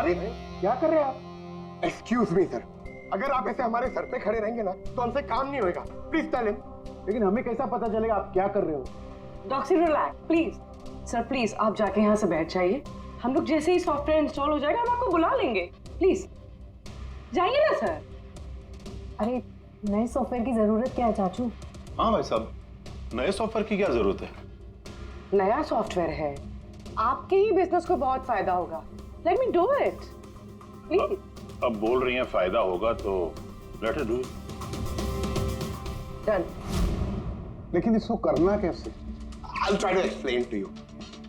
अरे क्या कर रहे हैं आप? एक्सक्यूज मी सर, अगर आप ऐसे हमारे सर पे खड़े रहेंगे ना तो हमसे काम नहीं होगा। Please tell him. लेकिन हमें कैसा पता चलेगा आप क्या कर रहे हो? Doctor relax please. Sir please आप जाके यहाँ से बैठ जाइए। हम लोग जैसे ही सॉफ्टवेयर इंस्टॉल हो जाएगा हम आपको बुला लेंगे। प्लीज जाइए ना सर। अरे नए सॉफ्टवेयर की जरूरत क्या है चाचू? हाँ भाई साहब, नए सॉफ्टवेयर की क्या जरूरत है? नया सॉफ्टवेयर है, आपके ही बिजनेस को बहुत फायदा होगा। Let me do it please. अब बोल रही हैं फायदा होगा तो let us do it. Done. लेकिन इसको करना कैसे? I'll try to explain to you.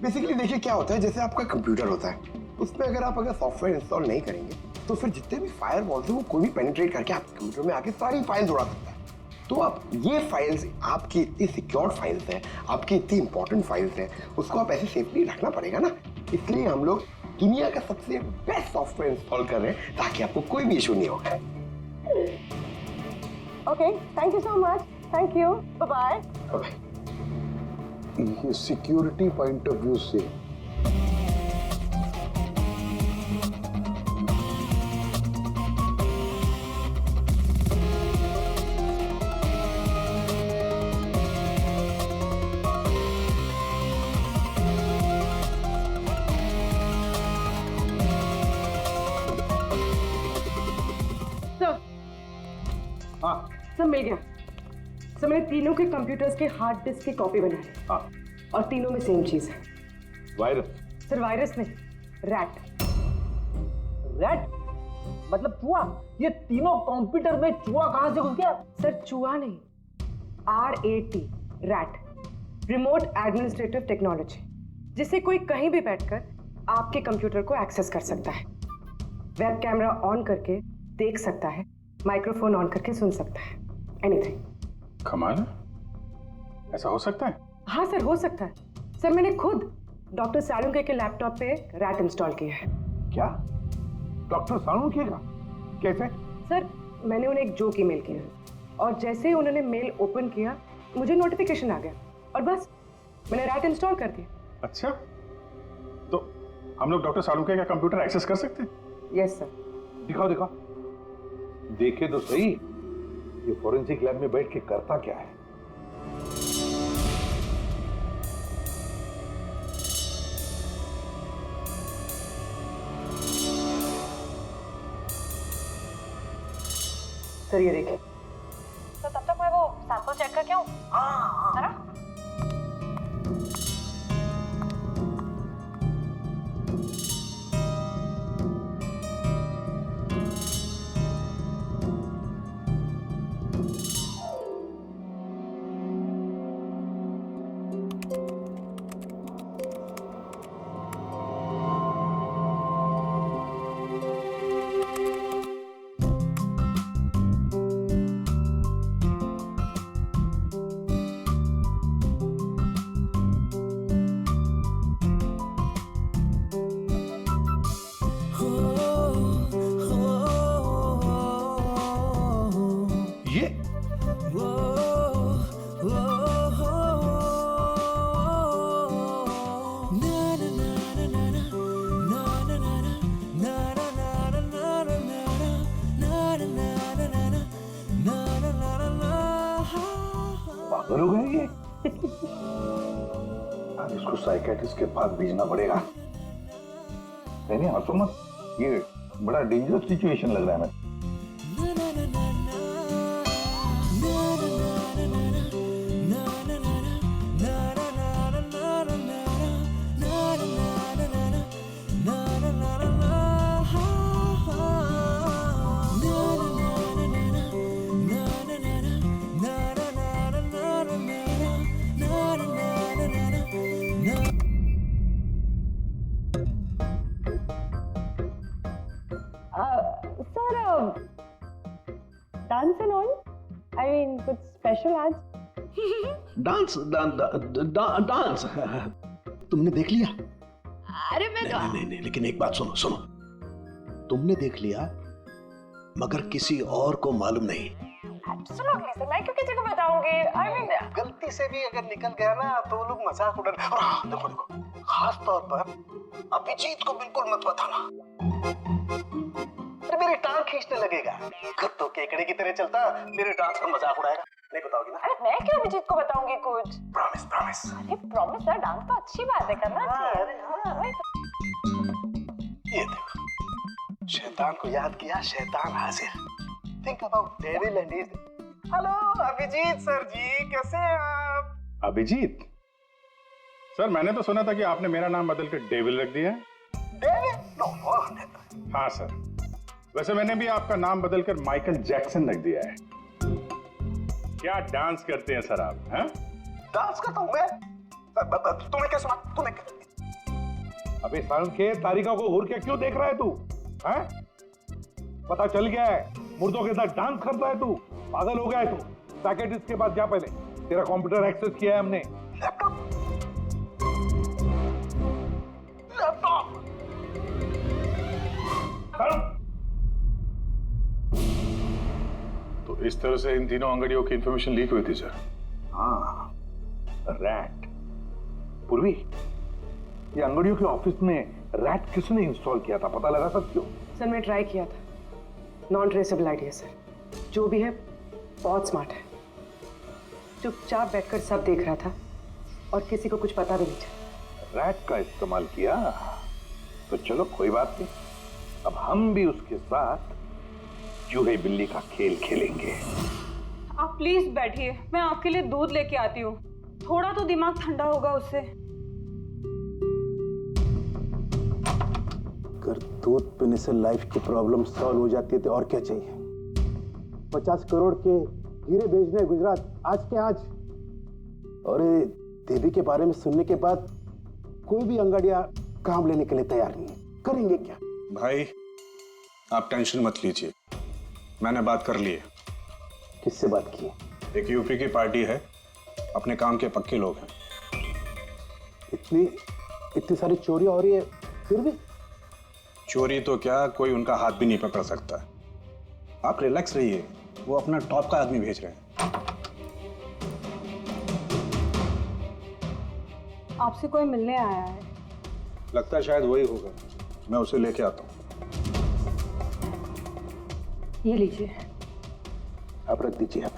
Basically देखिए क्या होता है, जैसे आपका कंप्यूटर होता है, उसमें अगर सॉफ्टवेयर इंस्टॉल नहीं करेंगे तो फिर जितने भी फायरवॉल्स हैं वो कोई भी पेनिट्रेट करके आपके कंप्यूटर में आके सारी फाइल्स उड़ा सकता है। तो आप ये फाइल्स, आपकी इतनी सिक्योर्ड फाइल्स हैं, आपकी इतनी इंपॉर्टेंट फाइल्स हैं, उसको आप ऐसे सेफली रखना पड़ेगा ना। इसलिए हम लोग दुनिया का सबसे बेस्ट सॉफ्टवेयर इंस्टॉल कर रहे हैं ताकि आपको कोई भी इशू नहीं होगा। Okay, thank you so much. Thank you, bye bye. ये सिक्योरिटी पॉइंट ऑफ व्यू से सब मिल गया। सब मैंने तीनों के कंप्यूटर्स के हार्ड डिस्क की कॉपी बनाई। हाँ। और तीनों में सेम चीज है। वायरस? सर वायरस नहीं, रैट। रैट मतलब चूहा? ये तीनों कंप्यूटर में चूहा कहां से घुस गया? सर चूहा नहीं, RAT, rat, remote administrative technology, जिससे कोई कहीं भी बैठकर आपके कंप्यूटर को एक्सेस कर सकता है। वेब कैमरा ऑन करके देख सकता है, माइक्रोफोन ऑन करके सुन सकता है, एनीथिंग। कमाल है, ऐसा हो सकता है? हाँ सर, हो सकता है। सर मैंने खुद डॉक्टर सालुंके के लैपटॉप पे रैट इंस्टॉल किया है। क्या? डॉक्टर सालुंके का? कैसे? सर मैंने उन्हें एक जोक ईमेल किया और जैसे ही उन्होंने मेल ओपन किया मुझे नोटिफिकेशन आ गया और बस मैंने रैट इंस्टॉल कर दिया। अच्छा, तो हम लोग डॉक्टर सालुंके का कंप्यूटर एक्सेस कर सकते हैं? Yes sir. दिखाओ दिखाओ, देखे तो सही ये फोरेंसिक लैब में बैठ के करता क्या है। सर ये देखिए। तो तब तक मैं वो सैंपल चेक करके आऊं? हाँ हाँ। पागल हो गए ये? अब इसको साइकेट्रिस्ट के पास भेजना पड़ेगा। नहीं हंसो मत, ये बड़ा डेंजरस सिचुएशन लग रहा है। Sir dance and all, I mean कुछ स्पेशल आज? डांस डांस तुमने देख लिया? अरे मैं तो नहीं, लेकिन एक बात सुनो सुनो, तुमने देख लिया मगर किसी और को मालूम नहीं। एब्सोल्युटली सर, मैं क्यों किसी को बताऊंगी? आई मीन गलती से भी अगर निकल गया ना तो वो लोग मजाक उड़ा। देखो देखो, खास तौर पर अभिजीत को बिल्कुल मत बताना। अरे मेरी टांग खींचने लगेगा, कुत्तों केकड़े की तरह चलता मेरे डांस का मजाक उड़ाएगा। नहीं बताओगी ना? अरे मैं क्यों अभिजीत को बताऊंगी कुछ? Promise promise. अरे प्रॉमिस यार, डांस तो अच्छी बात है, करना चाहिए। ये देखो, शैतान को याद किया, शैतान हाजिर। Think about devil and his. Hello Abhijit sir ji, कैसे हैं आप? अभिजीत सर, मैंने तो सुना था कि आपने मेरा नाम बदल कर डेविल रख दिया है। डेविल? नो। हाँ सर, वैसे मैंने भी आपका नाम बदलकर माइकल जैक्सन रख दिया है। क्या डांस करते हैं सर आप? हैं? डांस करता हूँ मैं? तुम्हें क्या सुना? तुम्हें क्या? अबे सारण के तारिका को घूर के क्यों देख रहा है तू? हैं? पता चल गया है, मुर्दों के साथ डांस करता है तू। पागल हो गया है तू। साइकियाट्रिस्ट के पास जा पहले। तेरा कंप्यूटर एक्सेस किया है हमने। लैपटॉप? लैपटॉप? तो इस तरह से इन तीनों अंगड़ियों की इंफॉर्मेशन लीक हुई थी सर। हाँ, रैट। पूर्वी, ये अंगड़ियों के ऑफिस में रैट किसने इंस्टॉल किया था, पता लगा सकते हो? सर मैं ट्राई किया था, नॉन ट्रेसेबल आइडिया सर। जो भी है बहुत स्मार्ट है, चुपचाप बैठकर सब देख रहा था और किसी को कुछ पता भी नहीं चला। रैट का इस्तेमाल किया तो चलो कोई बात नहीं, अब हम भी उसके साथ चूहे बिल्ली का खेल खेलेंगे। आप प्लीज बैठिए, मैं आपके लिए दूध लेके आती हूँ। थोड़ा तो दिमाग ठंडा होगा उससे। अगर दूध पीने से लाइफ की प्रॉब्लम सॉल्व हो जाती है तो और क्या चाहिए। 50 करोड़ के हीरे भेजने गुजरात आज के आज। और ये देवी के बारे में सुनने के बाद कोई भी अंगड़िया काम लेने के लिए तैयार नहीं है। करेंगे क्या? भाई आप टेंशन मत लीजिए, मैंने बात कर ली है। किससे बात की? एक यूपी की पार्टी है, अपने काम के पक्के लोग हैं। इतनी सारी चोरियां हो रही है फिर भी? चोरी तो क्या, कोई उनका हाथ भी नहीं पकड़ सकता। आप रिलैक्स रहिए, वो अपना टॉप का आदमी भेज रहे हैं। आपसे कोई मिलने आया है। लगता है शायद वही होगा, मैं उसे लेके आता हूँ। ये लीजिए। आप रख दीजिए। आप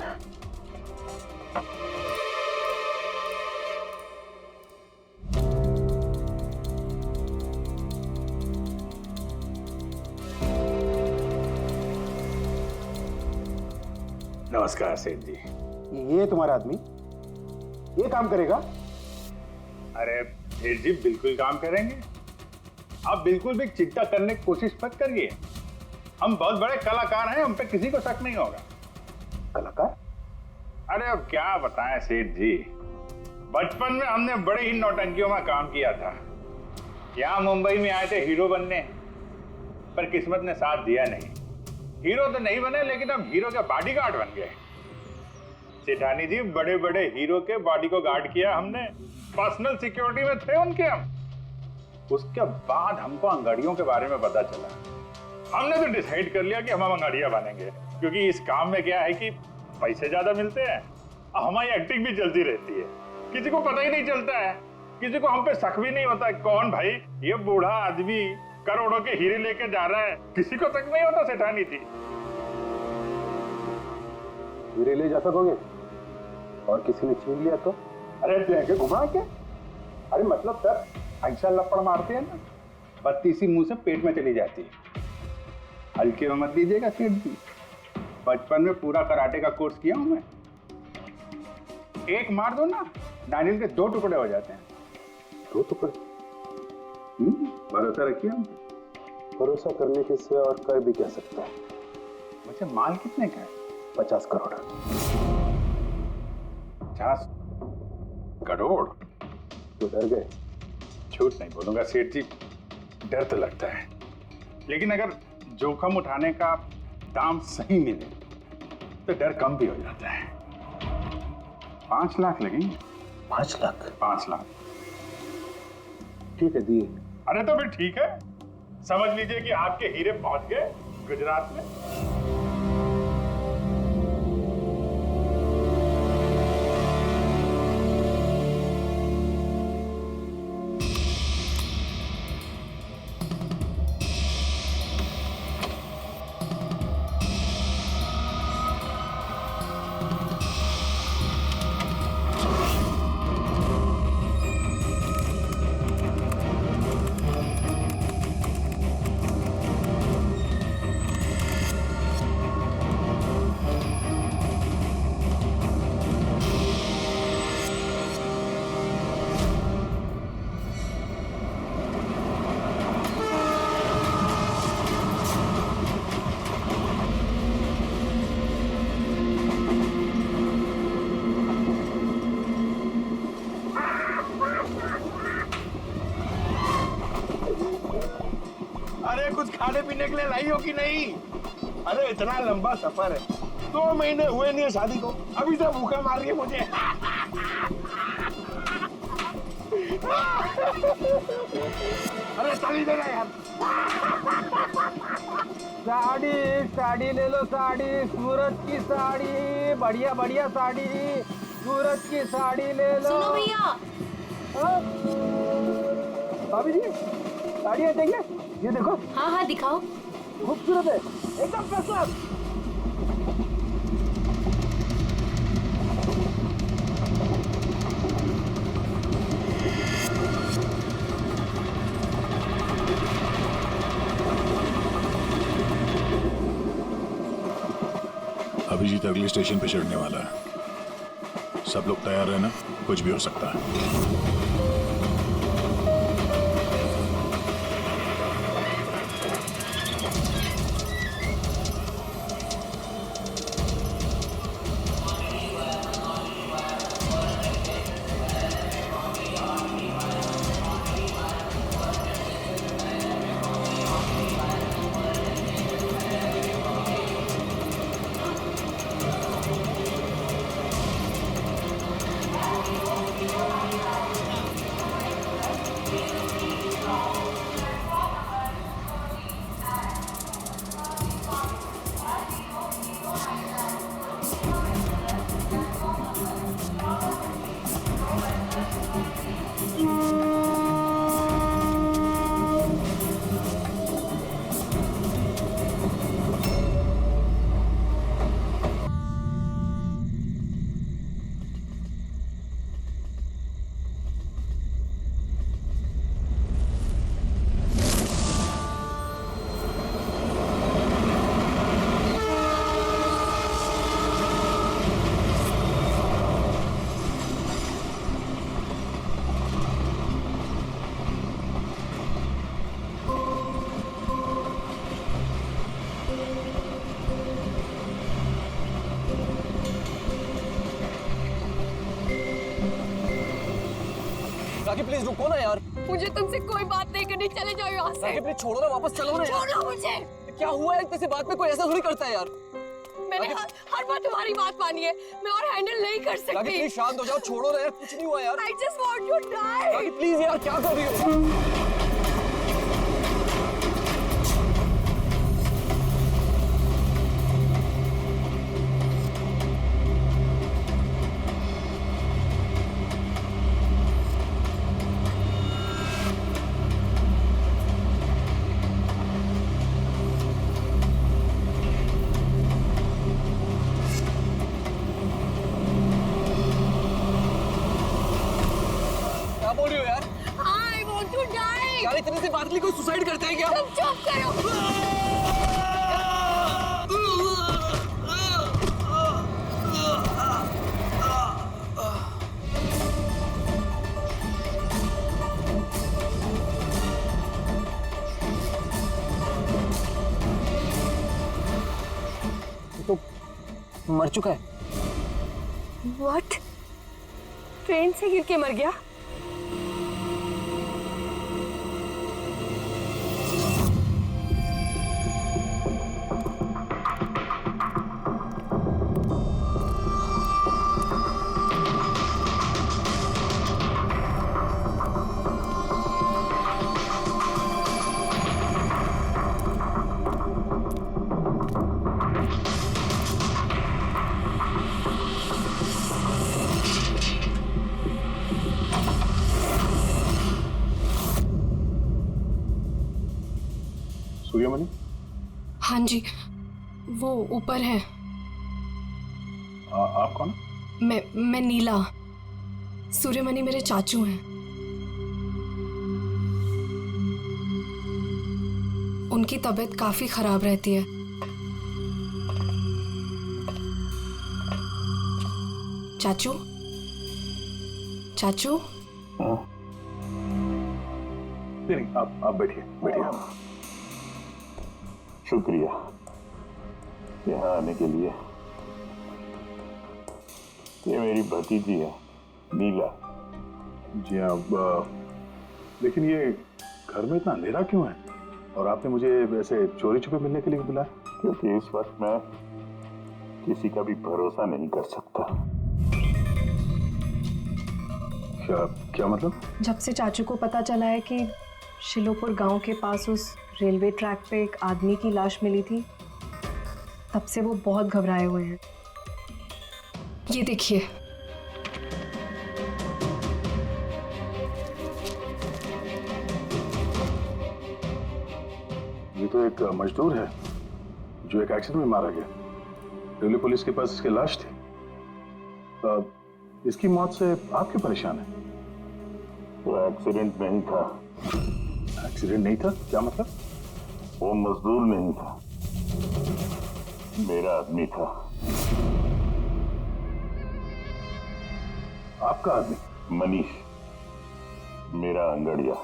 नमस्कार सेठ जी। ये तुम्हारा आदमी ये काम करेगा? अरे सेठ जी बिल्कुल काम करेंगे, आप बिल्कुल भी चिंता करने की कोशिश मत करिए। हम बहुत बड़े कलाकार हैं, हम पे किसी को शक नहीं होगा। कलाकार? अरे अब क्या बताएं सेठ जी, बचपन में हमने बड़े ही नौटंकियों में काम किया था। यहाँ मुंबई में आए थे हीरो बनने, पर किस्मत ने साथ दिया नहीं। हीरो तो नहीं बने, लेकिन हम हीरो के बॉडीगार्ड बन गए। सेठानी जी, बड़े बड़े हीरो के बॉडी को गार्ड किया हमने, पर्सनल सिक्योरिटी में थे उनके हम। उसके बाद हमको अंगड़ियों के बारे में पता चला, हमने तो डिसाइड कर लिया कि हम अंगड़िया बनेंगे, क्योंकि इस काम में क्या है कि पैसे ज्यादा मिलते हैं और हमारी एक्टिंग भी चलती रहती है। किसी को पता ही नहीं चलता है, किसी को हम पे शक भी नहीं होता। कौन भाई ये बूढ़ा आदमी करोड़ों के हीरे लेके जा रहा है, किसी को तक नहीं होता सेठानी थी। हीरे ले जा सकोगे और किसी ने छीन लिया तो? अरे लेके घुमा क्या? अरे मतलब सर ऐसा लपड़ मारते हैं ना, बत्ती सी मुंह से पेट में चली जाती है। हल्के में मत लीजिएगा सेठ जी, बचपन में पूरा कराटे का कोर्स किया हूं मैं। एक मार दो ना, नारियल के 2 टुकड़े हो जाते हैं। 2 टुकड़े? भरोसा रखिए हम। भरोसा करने के सिवा और कर भी कह सकता है। वैसे माल कितने का है? 50 करोड़। 50 करोड़? तो डर गए? झूठ नहीं बोलूंगा सेठ जी, डर तो लगता है, लेकिन अगर जोखम उठाने का दाम सही मिले तो डर कम भी हो जाता है। 5 लाख लगेंगे। 5 लाख? 5 लाख। ठीक है, दिए। अरे तो फिर ठीक है, समझ लीजिए कि आपके हीरे पहुंच गए गुजरात में। अरे कुछ खाने पीने के लिए लाई हो कि नहीं? अरे इतना लंबा सफर है, 2 महीने हुए नहीं है शादी को, अभी से भूखा मार रही है मुझे। अरे साड़ी देना यार। साड़ी साड़ी ले लो, साड़ी सूरज की साड़ी, बढ़िया बढ़िया साड़ी, सूरज की साड़ी ले लो। सुनो भैया, हाँ? भाभी जी साड़ी देंगे, ये देखो। हाँ हाँ दिखाओ। खूबसूरत है, एकदम फर्स्ट क्लास। अभिजीत अगले स्टेशन पे चढ़ने वाला है, सब लोग तैयार रहना, कुछ भी हो सकता है। राखी प्लीज रुको ना यार। मुझे तुमसे कोई बात नहीं करनी, चले जाओ यहाँ से। राखी प्लीज छोड़ो ना, वापस चलो ना यार। छोड़ो मुझे। क्या हुआ है, किसी बात में कोई ऐसा थोड़ी करता है यार। मैंने हर बार तुम्हारी बात मानी है, मैं और हैंडल नहीं कर राखी सकती। प्लीज शांत हो जाओ, छोड़ो ना यार, कुछ नहीं हुआ यार। I just want to die। Rakhi please यार, क्या कर रही हो? बोल रही हो यार? I want to die। यार इतने से बात के लिए कोई सुसाइड करता है क्या? तुम चुप करो। तो मर चुका है। What? ट्रेन से गिर के मर गया? सूर्यमणि? हाँ जी, वो ऊपर है। आप कौन? मैं नीला। सूर्यमणि मेरे चाचू हैं। उनकी तबीयत काफी खराब रहती है। चाचू, चाचू। नहीं, आप बैठिए, बैठिए। शुक्रिया यहाँ आने के लिए। ये मेरी भतीजी है नीला। जी हाँ, लेकिन ये घर में इतना अंधेरा क्यों है? और आपने मुझे वैसे चोरी छुपे मिलने के लिए बुलाया? क्योंकि इस वक्त मैं किसी का भी भरोसा नहीं कर सकता। क्या मतलब? जब से चाचू को पता चला है कि शिलोपुर गांव के पास उस रेलवे ट्रैक पे एक आदमी की लाश मिली थी, तब से वो बहुत घबराए हुए हैं। ये देखिए, ये तो एक मजदूर है जो एक एक्सीडेंट में मारा गया। रेलवे पुलिस के पास इसकी लाश थी। इसकी मौत से आप क्यों परेशान हैं? वो एक्सीडेंट नहीं था। एक्सीडेंट नहीं था? क्या मतलब? वो मजदूर नहीं था, मेरा आदमी था। आपका आदमी? मनीष, मेरा अंगड़िया।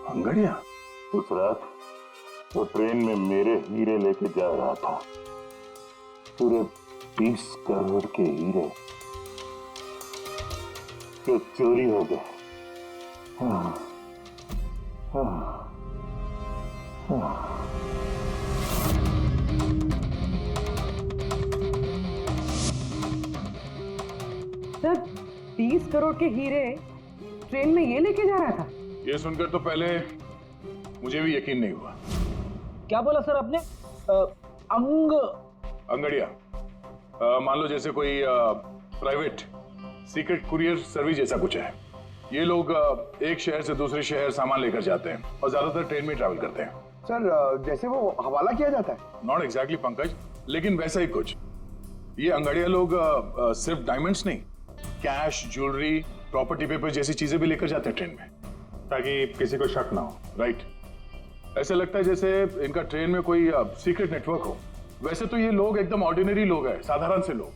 अंगड़िया? उस रात वो ट्रेन में मेरे हीरे लेके जा रहा था। पूरे 20 करोड़ के हीरे जो चोरी हो गए। सर, 20 करोड़ के हीरे ट्रेन में ये लेके जा रहा था? ये सुनकर तो पहले मुझे भी यकीन नहीं हुआ। क्या बोला सर आपने? अंगड़िया, मान लो जैसे कोई प्राइवेट सीक्रेट कुरियर सर्विस जैसा कुछ है। ये लोग एक शहर से दूसरे शहर सामान लेकर जाते हैं और ज्यादातर ट्रेन में ट्रैवल करते हैं। सर, जैसे वो हवाला किया जाता है? नॉट एग्जैक्टली पंकज, लेकिन वैसा ही कुछ। ये अंगड़िया लोग सिर्फ डायमंड्स नहीं, कैश, ज्वेलरी, प्रॉपर्टी पेपर जैसी चीजें भी लेकर जाते हैं ट्रेन में, ताकि किसी को शक ना हो। राइट? ऐसा लगता है जैसे इनका ट्रेन में कोई सीक्रेट नेटवर्क हो। वैसे तो ये लोग एकदम ऑर्डिनरी लोग हैं, साधारण से लोग,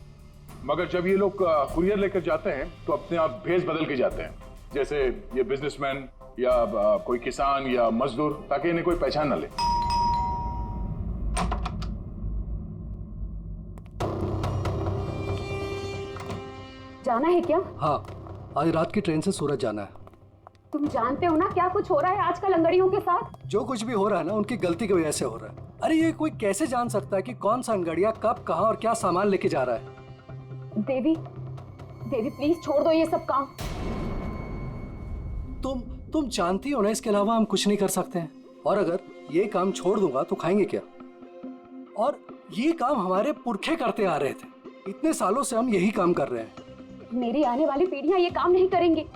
मगर जब ये लोग कुरियर लेकर जाते हैं तो अपने आप भेस बदल के जाते हैं, जैसे ये बिजनेसमैन या कोई किसान या मजदूर, ताकि इन्हें कोई पहचान ना ले। जाना है क्या? हाँ, आज रात की ट्रेन से सूरत जाना है। तुम जानते हो ना क्या कुछ हो रहा है आजकल अंगड़ियों के साथ? जो कुछ भी हो रहा है ना, उनकी गलती की वजह से हो रहा है। अरे ये कोई कैसे जान सकता है कि कौन सा अंगड़िया कब, कहाँ और क्या सामान लेके जा रहा है? देवी, देवी प्लीज छोड़ दो ये सब काम। तुम जानती हो ना, इसके अलावा हम कुछ नहीं कर सकते हैं। और अगर ये काम छोड़ दूंगा तो खाएंगे क्या? और ये काम हमारे पुरखे करते आ रहे थे, इतने सालों से हम यही काम कर रहे हैं। मेरी आने वाली पीढ़ियां ये काम नहीं करेंगी।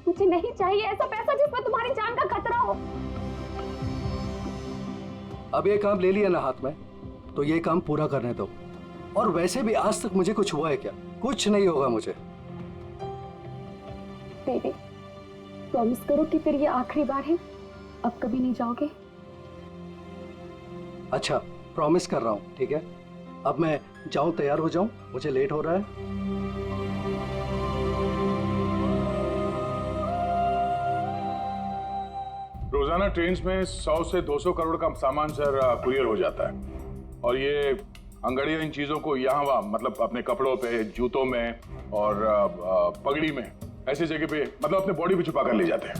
मुझे नहीं चाहिए ऐसा पैसा जिसमें तुम्हारी जान का खतरा हो। अब ये काम ले लिया ना हाथ में, तो ये काम पूरा करने दो। और वैसे भी आज तक मुझे कुछ हुआ है क्या? कुछ नहीं होगा मुझे। देवी, प्रॉमिस करो कि फिर ये आखिरी बार है, अब कभी नहीं जाओगे। अच्छा, प्रॉमिस कर रहा हूँ, ठीक है? अब मैं जाऊं, तैयार हो जाऊं, मुझे लेट हो रहा है। रोजाना ट्रेन में 100 से 200 करोड़ का सामान सर कुरियर हो जाता है, और ये अंगड़िया इन चीजों को यहाँ वहाँ, मतलब अपने कपड़ों पे, जूतों में और पगड़ी में, ऐसी जगह पे, मतलब अपने बॉडी पे छुपा कर ले जाते हैं।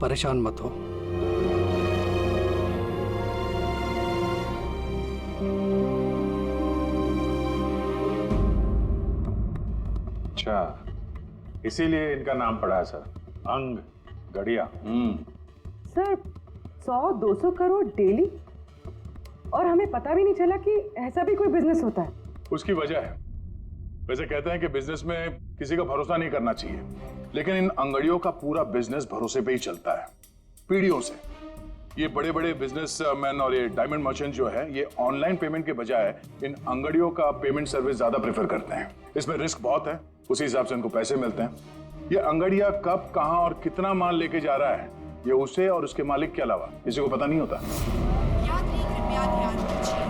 परेशान मत हो। अच्छा, इसीलिए इनका नाम पड़ा है सर, अंग गड़िया। सर, 100-200 करोड़ डेली, और हमें पता भी नहीं चला कि ऐसा भी कोई बिजनेस होता है। उसकी वजह है, वैसे कहते हैं कि बिजनेस में किसी का भरोसा नहीं करना चाहिए, लेकिन इन अंगड़ियों का पूरा बिजनेस भरोसे पे ही चलता है, पीढ़ियों से। ये बड़े बड़े बिजनेसमैन और ये डायमंड मर्चेंट जो है, ये ऑनलाइन पेमेंट के बजाय इन अंगड़ियों का पेमेंट सर्विस ज्यादा प्रेफर करते हैं। इसमें रिस्क बहुत है, उसी हिसाब से इनको पैसे मिलते हैं। ये अंगड़िया कब, कहां और कितना माल लेके जा रहा है, ये उसे और उसके मालिक के अलावा किसी को पता नहीं होता। यात्री कृपया ध्यान दीजिए,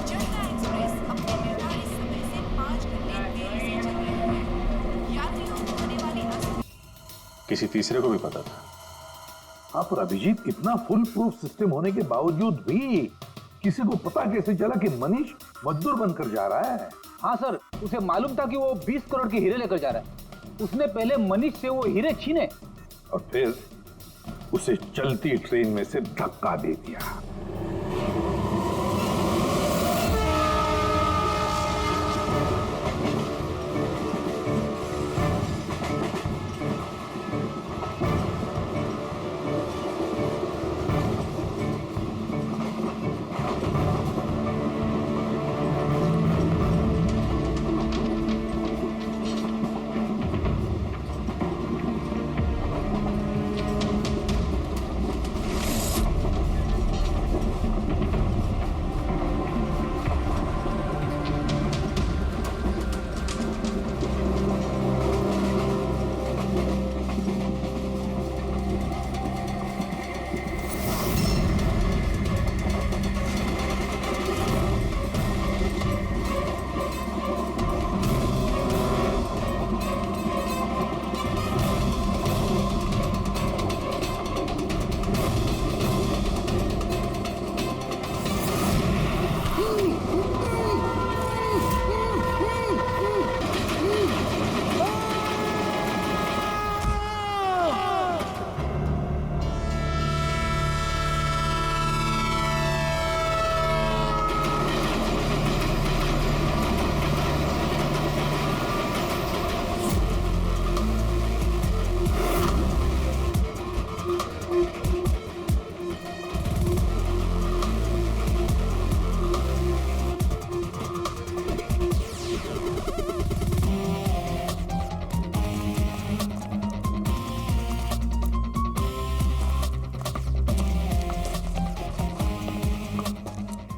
जयपुर एक्सप्रेस अपने निर्धारित समय से 5 घंटे देरी से चल रही है। यात्रियों को होने वाली किसी तीसरे को भी पता था। हाँ, पर अभिजीत, इतना फुल प्रूफ सिस्टम होने के बावजूद भी किसी को पता कैसे चला कि मनीष मजदूर बनकर जा रहा है? हाँ सर, उसे मालूम था कि वो 20 करोड़ के हीरे लेकर जा रहा है। उसने पहले मनीष से वो हीरे छीने और फिर उसे चलती ट्रेन में से धक्का दे दिया।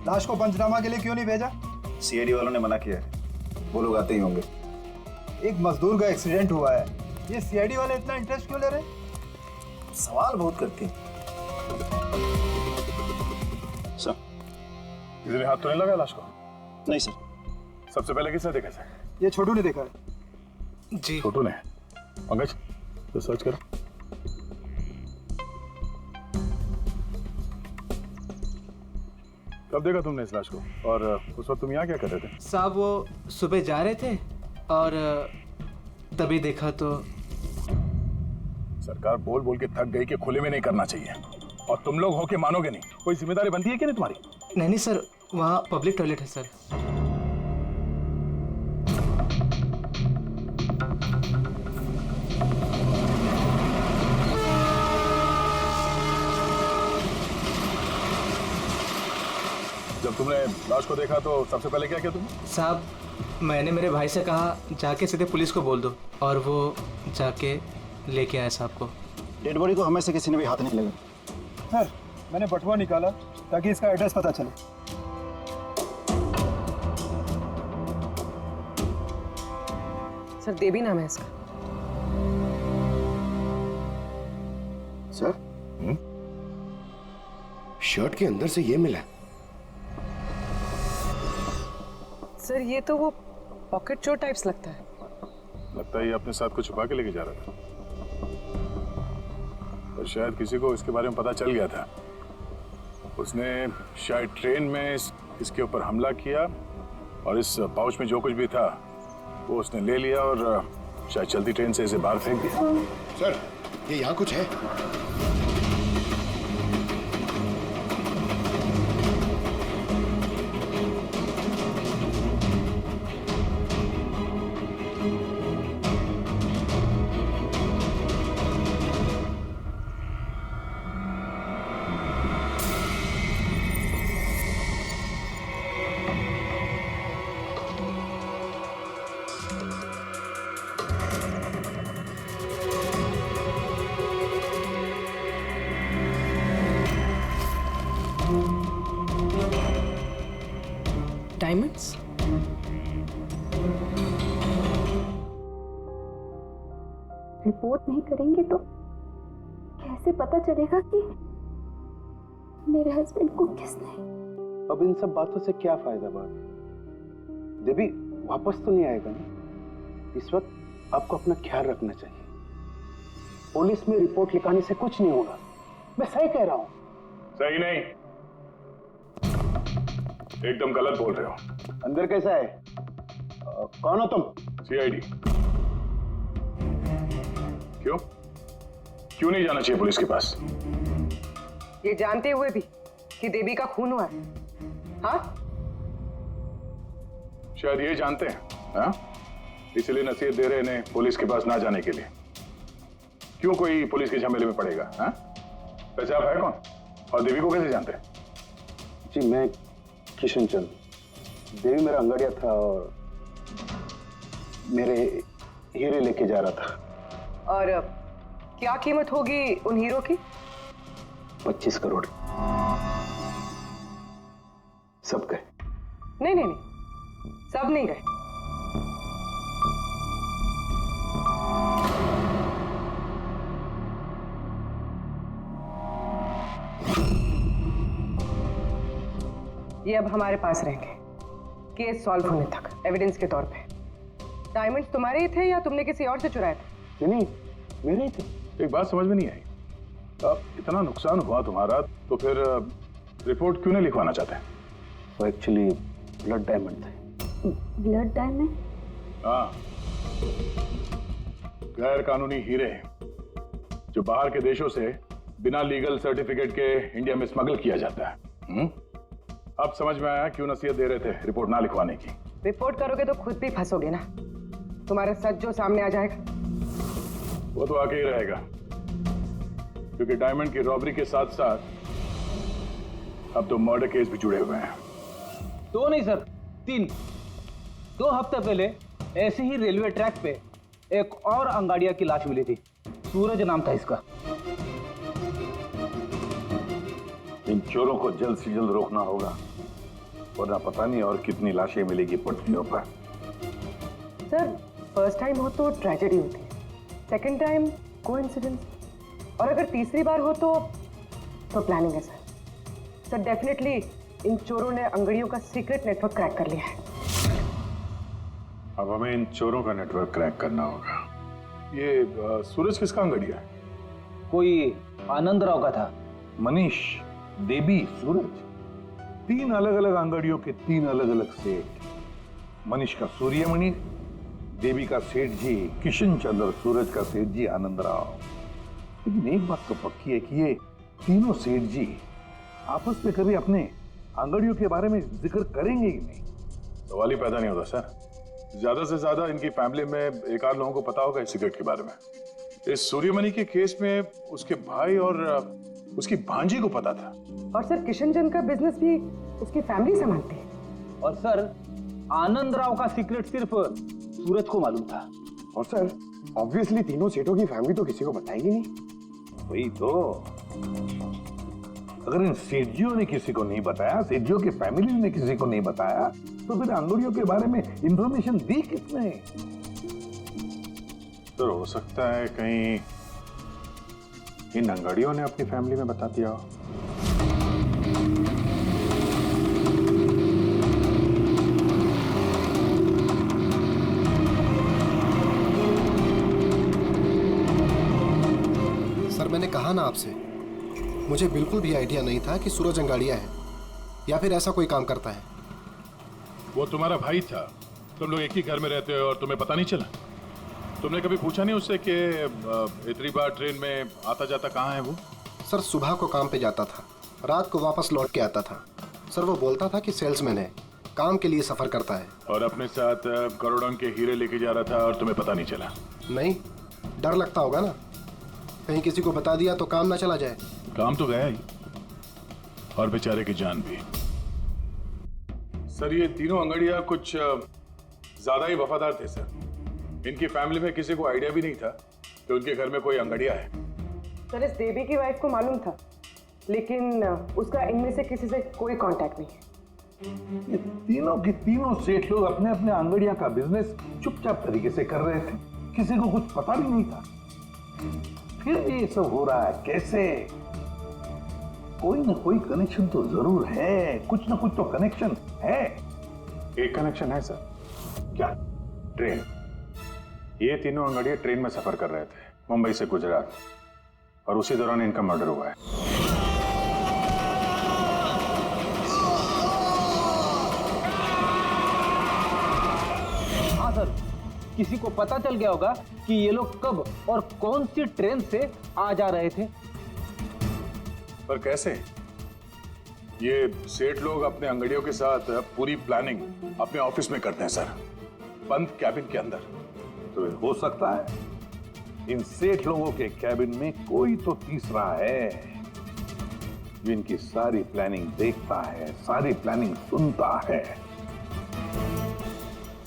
लाश को पंचनामा के लिए क्यों नहीं भेजा? सीआईडी वालों ने मना किया है, वो लोग आते ही होंगे। एक मजदूर का एक्सीडेंट हुआ है, ये सीआईडी वाले इतना इंटरेस्ट क्यों ले रहे? सवाल बहुत करते हैं। सर, किसी ने हाथ तो नहीं लगाया लाश को? नहीं सर। सबसे पहले किसने देखा सर? ये छोटू ने देखा है। जी। छोटू ने? पंकज, तो सर्च करो। कब देखा तुमने इस लाश को? और उस वक्त तुम यहाँ क्या कर रहे थे? साहब, वो सुबह जा रहे थे और तभी देखा तो। सरकार बोल बोल के थक गई कि खुले में नहीं करना चाहिए, और तुम लोग हो के मानोगे नहीं। कोई जिम्मेदारी बनती है कि नहीं तुम्हारी? नहीं सर, वहाँ पब्लिक टॉयलेट है सर। जब तुमने लाश को देखा तो सबसे पहले क्या किया तुमने? साहब, मैंने मेरे भाई से कहा जाके सीधे पुलिस को बोल दो, और वो जाके लेके आया साहब को। डेड बॉडी को हमें से किसी ने भी हाथ नहीं लगा। सर, मैंने बटुआ निकाला ताकि इसका एड्रेस पता चले। सर, देवी नाम है इसका। सर, शर्ट के अंदर से ये मिला। सर, ये तो वो पॉकेट चोर टाइप्स लगता है। लगता है ये अपने साथ कुछ छुपा के लेके जा रहा था, और शायद किसी को इसके बारे में पता चल गया था। उसने शायद ट्रेन में इसके ऊपर हमला किया, और इस पाउच में जो कुछ भी था वो उसने ले लिया, और शायद चलती ट्रेन से इसे बाहर फेंक दिया। सर, ये यहाँ कुछ है। डायमंड्स? रिपोर्ट नहीं करेंगे तो कैसे कैसे पता चलेगा कि मेरे हस्बैंड को किसने? अब इन सब बातों से क्या फायदा भाभी? देवी वापस तो नहीं आएगा ना? इस वक्त आपको अपना ख्याल रखना चाहिए। पुलिस में रिपोर्ट लिखाने से कुछ नहीं होगा। मैं सही कह रहा हूं। सही नहीं, एकदम गलत बोल रहे हो। अंदर कैसा है? कौन हो तुम? सीआईडी। क्यों क्यों नहीं जाना चाहिए पुलिस के पास? ये जानते हुए भी कि देवी का खून हुआ है, हाँ? शायद ये जानते हैं, हाँ? इसलिए नसीहत दे रहे हैं पुलिस के पास ना जाने के लिए। क्यों कोई पुलिस के झमेले में पड़ेगा, हाँ? वैसे आप है कौन और देवी को कैसे जानते हैं? जी मैं किशन चंद। देवी मेरा अंगड़िया था और मेरे हीरे लेके जा रहा था। और क्या कीमत होगी उन हीरो की? 25 करोड़। सब गए? नहीं नहीं नहीं, सब नहीं गए। ये अब हमारे पास रहेंगे केस सॉल्व होने तक, एविडेंस के तौर पे। डायमंड्स तुम्हारे ही थे या तुमने किसी और से चुराए थे? नहीं, मेरे ही थे। एक बात समझ में नहीं आई, अब इतना नुकसान हुआ तुम्हारा तो फिर रिपोर्ट क्यों नहीं लिखवाना चाहते? वो एक्चुअली ब्लड डायमंड थे। Blood diamond? हाँ, गैर कानूनी हीरे जो बाहर के देशों से बिना लीगल सर्टिफिकेट के इंडिया में स्मगल किया जाता है। अब समझ में आया क्यों नसीहत दे रहे थे रिपोर्ट ना लिखवाने की। रिपोर्ट करोगे तो खुद भी फंसोगे ना, तुम्हारा सच जो सामने आ जाएगा। वो तो आके ही रहेगा, क्योंकि डायमंड की रॉबरी के साथ साथ अब तो मर्डर केस भी जुड़े हुए हैं। 2 नहीं सर, 3। 2 हफ्ते पहले ऐसे ही रेलवे ट्रैक पे एक और अंगाड़िया की लाश मिली थी। सूरज नाम था इसका। इन चोरों को जल्द से जल्द रोकना होगा, वरना पता नहीं और कितनी लाशें मिलेगी पटरियों पर। सर, फर्स्ट टाइम हो तो ट्रेजेडी होती है, सेकंड टाइम कोइंसिडेंस, और अगर तीसरी बार हो तो प्लानिंग है सर। सर डेफिनेटली इन चोरों ने अंगड़ियों का सीक्रेट नेटवर्क क्रैक कर लिया है। अब हमें इन चोरों का नेटवर्क क्रैक करना होगा। ये सूरज किसका अंगड़िया है? कोई आनंद राव का था। मनीष, देवी, सूरज, 3 अलग अलग अंगड़ियों के 3 अलग अलग सेठ। मनीष का सूर्यमणि, देवी का सेठ जी किशन चंद्र, सूरज का सेठ जी आनंद राव। लेकिन एक बात तो पक्की है कि ये तीनों सेठ जी आपस में कभी अपने अंगड़ियों के बारे में जिक्र करेंगे ही नहीं। सवाल ही पैदा नहीं होता सर। ज्यादा से ज्यादा इनकी फैमिली में एक आध लोगों को पता होगा इस सिगरेट के बारे में। इस सूर्यमणि के केस में उसके भाई और उसकी भांजी को पता था। और सर किशन चंद का बिजनेस भी उसकी फैमिली संभालती है। और सर आनंद राव का सीक्रेट सिर्फ सूरज को मालूम था। और सर ऑब्वियसली तीनों सेठों की फैमिली तो किसी को बताएगी नहीं। वही तो, अगर इन सेठियों ने किसी को नहीं बताया, सेठियों की फैमिली ने किसी को नहीं बताया, तो फिर अंगड़ियों के बारे में इंफॉर्मेशन दी किसने? तो हो सकता है कहीं इन अंगड़ियों ने अपनी फैमिली में बता दिया हो। सर मैंने कहा ना आपसे, मुझे बिल्कुल भी आइडिया नहीं था कि सूरज अंगाड़िया है या फिर ऐसा कोई काम करता है। वो तुम्हारा भाई था, तुम लोग एक ही घर में रहते हो और तुम्हें पता नहीं चला? तुमने कभी पूछा नहीं उससे कि इतनी बार ट्रेन में आता जाता कहाँ है वो? सर सुबह को काम पे जाता था, रात को वापस लौट के आता था। सर वो बोलता था कि सेल्समैन है, काम के लिए सफर करता है। और अपने साथ करोड़ों के हीरे लेके जा रहा था और तुम्हें पता नहीं चला? नहीं, डर लगता होगा ना, कहीं किसी को बता दिया तो काम ना चला जाए। काम तो गया ही, और बेचारे की जान भी। सर ये तीनों अंगड़िया कुछ ज्यादा ही वफादार थे सर। इनकी फैमिली में किसी को आइडिया भी नहीं था कि उनके घर में कोई अंगड़िया है। सर इस देवी की वाइफ को मालूम था, लेकिन उसका इनमें से किसी से कोई कांटेक्ट नहीं है। ये तीनों के तीनों सेठ लोग अपने अपने अंगड़िया का बिजनेस चुपचाप तरीके से कर रहे थे, किसी को कुछ पता भी नहीं था। फिर ये सब हो रहा है कैसे? कोई ना कोई कनेक्शन तो जरूर है, कुछ ना कुछ तो कनेक्शन है। एक कनेक्शन है सर। क्या? ट्रेन। ये तीनों अंगड़िया ट्रेन में सफर कर रहे थे मुंबई से गुजरात, और उसी दौरान इनका मर्डर हुआ है। हाँ सर, किसी को पता चल गया होगा कि ये लोग कब और कौन सी ट्रेन से आ जा रहे थे। पर कैसे? ये सेठ लोग अपने अंगड़ियों के साथ पूरी प्लानिंग अपने ऑफिस में करते हैं सर, बंद कैबिन के अंदर। तो हो सकता है इन सेठ लोगों के कैबिन में कोई तो तीसरा है जो इनकी सारी प्लानिंग देखता है, सारी प्लानिंग सुनता है।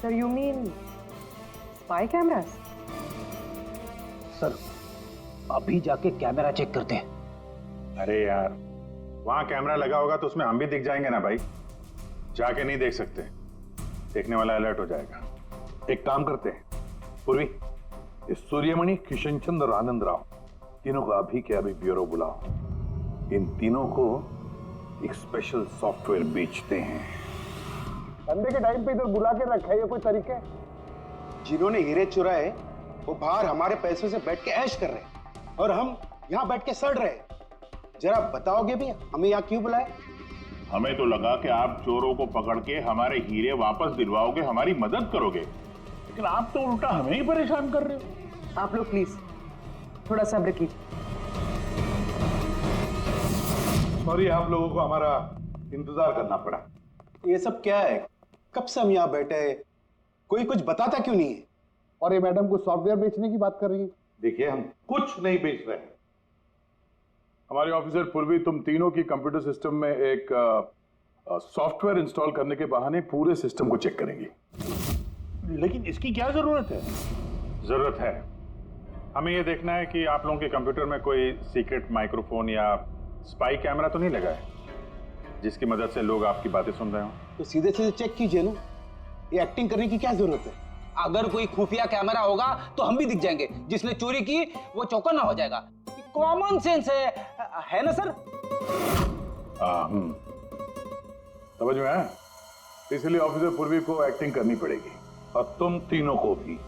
Sir you mean spy cameras? Sir अभी जाके कैमरा चेक करते हैं। अरे यार, वहां कैमरा लगा होगा तो उसमें हम भी दिख जाएंगे ना भाई। जाके नहीं देख सकते, देखने वाला अलर्ट हो जाएगा। एक काम करते हैं पूर्वी, इस सूर्यमणि, किशन चंद्र और आनंद राव तीनों को अभी के अभी ब्यूरो बुलाओ। इन तीनों को एक स्पेशल सॉफ्टवेयर बेचते हैं। संडे के टाइम पे इधर बुला के रखा है, ये कोई तरीका है? जिन्होंने हीरे चुराए वो बाहर हमारे पैसों से बैठ के ऐश कर रहे हैं और हम यहाँ बैठ के सड़ रहे हैं। जरा बताओगे भी हमें यहाँ क्यों बुलाए? हमें तो लगा कि आप चोरों को पकड़ के हमारे हीरे वापस दिलवाओगे, हमारी मदद करोगे, लेकिन आप तो उल्टा हमें ही परेशान कर रहे हो। आप लोग प्लीज थोड़ा सब्र कीजिए। सॉरी, आप लोगों को हमारा इंतजार करना पड़ा। ये सब क्या है? कब से हम यहाँ बैठे हैं, कोई कुछ बताता क्यों नहीं है? और ये मैडम को सॉफ्टवेयर बेचने की बात कर रही है। देखिए, हम कुछ नहीं बेच रहे हैं। हमारे ऑफिसर पूर्वी तुम तीनों की कंप्यूटर सिस्टम में एक सॉफ्टवेयर इंस्टॉल करने के बहाने पूरे सिस्टम को चेक करेंगी। लेकिन इसकी क्या जरूरत है? जरूरत है, हमें यह देखना है कि आप लोगों के कंप्यूटर में कोई सीक्रेट माइक्रोफोन या स्पाई कैमरा तो नहीं लगा है जिसकी मदद से लोग आपकी बातें सुन रहे हो। तो सीधे सीधे चेक कीजिए ना, ये एक्टिंग करने की क्या जरूरत है? अगर कोई खुफिया कैमरा होगा तो हम भी दिख जाएंगे, जिसने चोरी की वो चौकन्ना हो जाएगा। कॉमन सेंस है ना सर? समझ में आया? इसलिए ऑफिसर पूर्वी को एक्टिंग करनी पड़ेगी, और तुम तीनों को भी।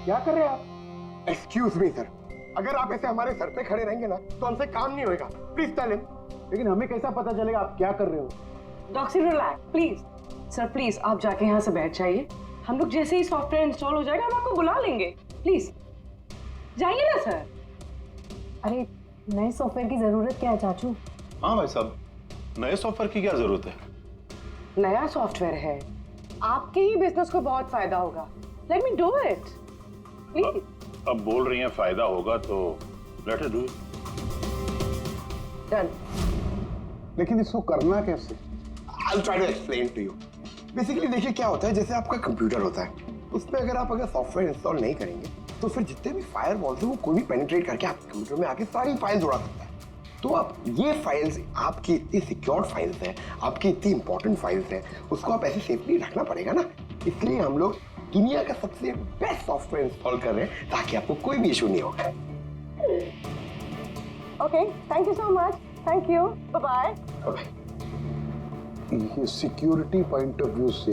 क्या कर रहे हैं आप? एक्सक्यूज मी सर, अगर आप ऐसे हमारे सर पे खड़े रहेंगे ना तो हमसे काम नहीं होएगा। Please tell him. लेकिन हमें कैसा पता चलेगा आप क्या कर रहे हो? Doctor relax please. Sir please आप जाके यहाँ से बैठ जाइए। हम लोग जैसे ही सॉफ्टवेयर इंस्टॉल हो जाएगा हम आपको बुला लेंगे। प्लीज जाइए ना सर। अरे नए सॉफ्टवेयर की जरूरत क्या है चाचू? हाँ भाई साहब, नए सॉफ्टवेयर की क्या जरूरत है? नया सॉफ्टवेयर है, आपके ही बिजनेस को बहुत फायदा होगा। Let me do it please. अब बोल रही हैं फायदा होगा तो let us do it. Done. लेकिन इसको करना कैसे? I'll try to explain to you. Basically देखिए क्या होता है, जैसे आपका कंप्यूटर होता है, उसमें अगर सॉफ्टवेयर इंस्टॉल नहीं करेंगे तो फिर जितने भी फायरवॉल्स हैं वो कोई भी पेनिट्रेट करके आपके कंप्यूटर में आके सारी फाइल्स उड़ा सकता है। तो अब ये फाइल्स आपकी इतनी सिक्योर्ड फाइल्स हैं, आपकी इतनी इंपॉर्टेंट फाइल्स हैं, उसको आप ऐसे सेफली रखना पड़ेगा ना। इसलिए हम लोग दुनिया का सबसे बेस्ट सॉफ्टवेयर इंस्टॉल कर रहे हैं ताकि आपको कोई भी इशू नहीं होगा। Okay, thank you so much. Thank you, bye bye. ये सिक्योरिटी पॉइंट ऑफ व्यू से